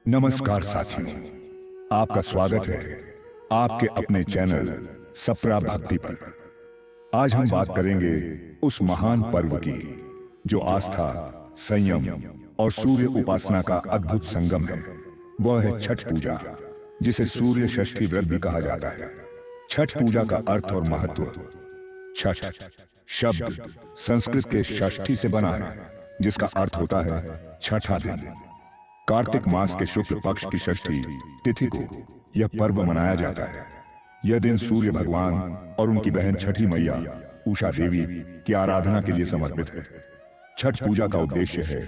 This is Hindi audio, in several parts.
नमस्कार साथियों, आपका स्वागत है आपके अपने चैनल सप्रा भक्ति पर। आज हम बात करेंगे उस महान पर्व की जो आस्था, संयम और सूर्य उपासना का अद्भुत संगम है। वह है छठ पूजा, जिसे सूर्य षष्ठी व्रत भी कहा जाता है। छठ पूजा का अर्थ और महत्व। छठ शब्द संस्कृत के षष्ठी से बना है, जिसका अर्थ होता है छठा दिन। कार्तिक मास के शुक्ल पक्ष की षष्ठी तिथि को यह पर्व मनाया जाता है। यह दिन सूर्य भगवान और उनकी बहन छठी मैया उषा देवी की आराधना के लिए समर्पित है। छठ पूजा का उद्देश्य है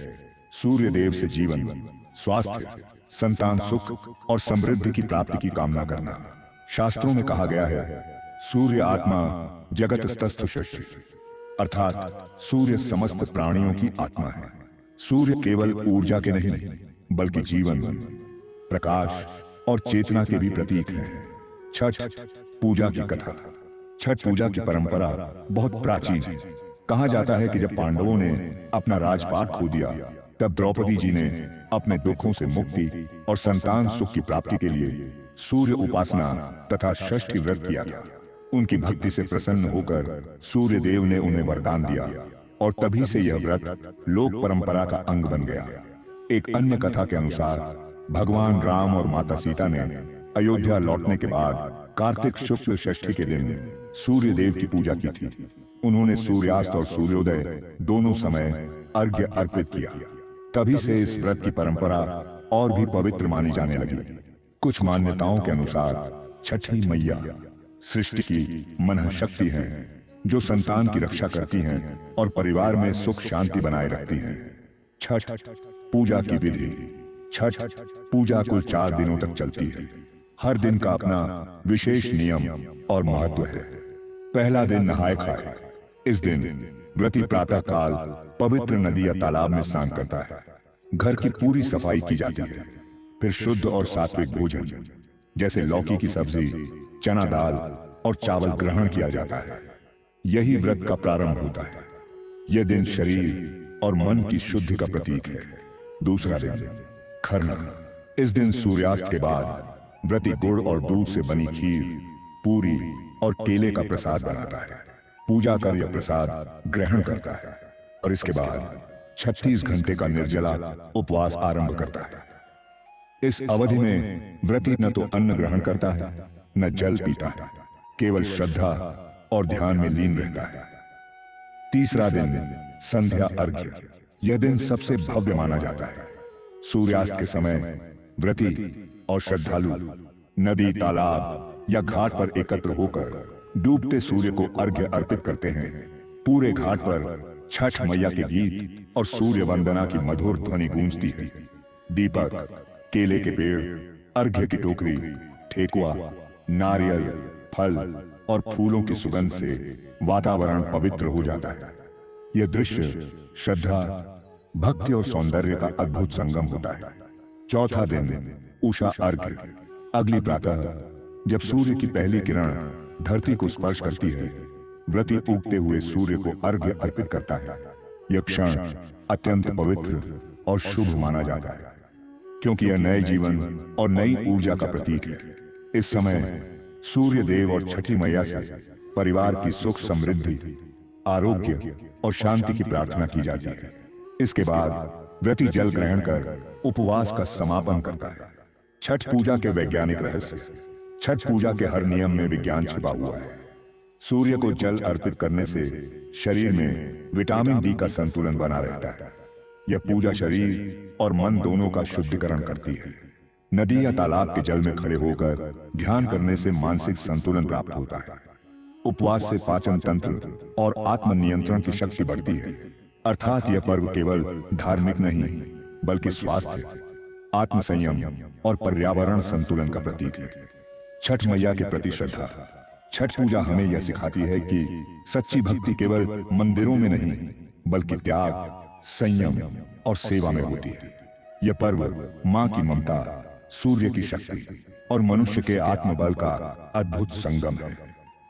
सूर्य देव से जीवन, स्वास्थ्य, संतान सुख और समृद्धि की प्राप्ति की कामना करना। शास्त्रों में कहा गया है, सूर्य आत्मा जगत स्तस्थ षष्ठी, अर्थात सूर्य समस्त प्राणियों की आत्मा है। सूर्य केवल ऊर्जा के नहीं बल्कि जीवन, प्रकाश और चेतना के भी प्रतीक है। छठ पूजा की कथा। छठ पूजा की परंपरा बहुत प्राचीन है। कहा जाता है कि जब पांडवों ने अपना राजपाट खो दिया, तब द्रौपदी जी ने अपने दुखों से मुक्ति और संतान सुख की प्राप्ति के लिए सूर्य उपासना तथा षष्ठी व्रत किया था। उनकी भक्ति से प्रसन्न होकर सूर्य देव ने उन्हें वरदान दिया और तभी से यह व्रत लोक परंपरा का अंग बन गया। एक अन्य कथा के अनुसार भगवान राम और माता सीता ने अयोध्या लौटने के बाद कार्तिक शुक्ल षष्ठी के दिन सूर्य देव की पूजा की थी। उन्होंने सूर्यास्त और सूर्योदय दोनों समय अर्घ्य अर्पित किया। तभी से इस व्रत की परंपरा और भी पवित्र मानी जाने लगी। कुछ मान्यताओं के अनुसार छठी मैया सृष्टि की मन शक्ति है, जो संतान की रक्षा करती हैं और परिवार में सुख शांति बनाए रखती हैं। छठ पूजा की विधि। छठ पूजा कुल 4 दिनों तक चलती है। हर दिन का अपना विशेष नियम और महत्व है। पहला दिन नहाय खाए। इस दिन व्रती प्रातः काल पवित्र नदी या तालाब में स्नान करता है। घर की पूरी सफाई की जाती है। फिर शुद्ध और सात्विक भोजन जैसे लौकी की सब्जी, चना दाल और चावल ग्रहण किया जाता है। यही व्रत का प्रारंभ होता है। यह दिन शरीर और मन की शुद्धि का प्रतीक है। दूसरा दिन खरना। इस दिन सूर्यास्त के बाद व्रती गुड़ और दूध से बनी खीर, पूरी और केले का प्रसाद बनाता है। पूजा कर यह प्रसाद ग्रहण करता है और इसके बाद 36 घंटे का निर्जला उपवास आरंभ करता है। इस अवधि में व्रती न तो अन्न ग्रहण करता है, न जल पीता है, केवल श्रद्धा और ध्यान में लीन रहता है। तीसरा दिन संध्या अर्घ्य। यह दिन सबसे भव्य माना जाता है। सूर्यास्त के समय व्रती और श्रद्धालु नदी, तालाब या घाट पर एकत्र होकर डूबते सूर्य को अर्घ्य अर्पित करते हैं। पूरे घाट पर छठ मैया के गीत और सूर्य वंदना की मधुर ध्वनि गूंजती है। दीपक, केले के पेड़, अर्घ्य की टोकरी, ठेकुआ, नारियल, फल और फूलों की सुगंध से वातावरण पवित्र हो जाता है। यह दृश्य श्रद्धा, भक्ति और सौंदर्य का अद्भुत संगम होता है। चौथा दिन उषा अर्घ्य। अगली प्रातः जब सूर्य की पहली किरण धरती को स्पर्श करती है, व्रती उगते हुए सूर्य को अर्घ्य अर्पित करता है। यह क्षण अत्यंत पवित्र और शुभ माना जाता है, क्योंकि यह नए जीवन और नई ऊर्जा का प्रतीक है। इस समय सूर्य देव और छठी मैया से परिवार की सुख, समृद्धि, आरोग्य और शांति की प्रार्थना की जाती है। इसके बाद व्रती जल ग्रहण कर उपवास का समापन करता है। छठ पूजा के वैज्ञानिक रहस्य। छठ पूजा के हर नियम में विज्ञान छिपा हुआ है। सूर्य को जल अर्पित करने से शरीर में विटामिन डी का संतुलन बना रहता है। यह पूजा शरीर और मन दोनों का शुद्धिकरण करती है। नदी या तालाब के जल में खड़े होकर ध्यान करने से मानसिक संतुलन प्राप्त होता है। उपवास से पाचन तंत्र और आत्मनियंत्रण की शक्ति बढ़ती है। अर्थात यह पर्व केवल धार्मिक नहीं बल्कि स्वास्थ्य, आत्मसंयम और पर्यावरण संतुलन का प्रतीक है। छठ मैया के प्रति श्रद्धा। छठ पूजा हमें यह सिखाती है कि सच्ची भक्ति केवल मंदिरों में नहीं बल्कि त्याग, संयम और सेवा में होती है। यह पर्व मां की ममता, सूर्य की शक्ति और मनुष्य के आत्मबल का अद्भुत संगम है।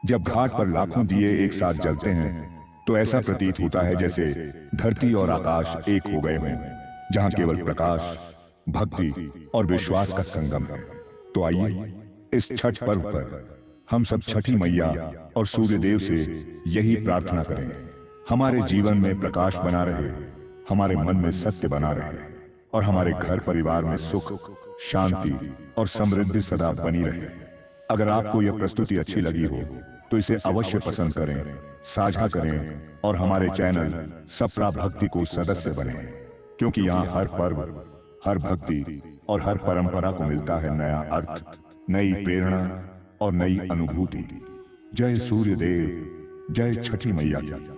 जब घाट पर लाखों दिए एक साथ जलते हैं तो ऐसा प्रतीत होता है जैसे धरती और आकाश एक हो गए हों, जहां केवल प्रकाश, भक्ति और विश्वास का संगम है। तो आइए इस छठ पर्व पर हम सब छठी मैया और सूर्य देव से यही प्रार्थना करें, हमारे जीवन में प्रकाश बना रहे, हमारे मन में सत्य बना रहे और हमारे घर परिवार में सुख, शांति और समृद्धि सदा बनी रहे। अगर आपको यह प्रस्तुति अच्छी लगी हो तो इसे अवश्य पसंद करें, साझा करें और हमारे चैनल सप्रा भक्ति को सदस्य बने, क्योंकि यहाँ हर पर्व, हर भक्ति और हर परंपरा को मिलता है नया अर्थ, नई प्रेरणा और नई अनुभूति। जय सूर्य देव, जय छठी मैया की।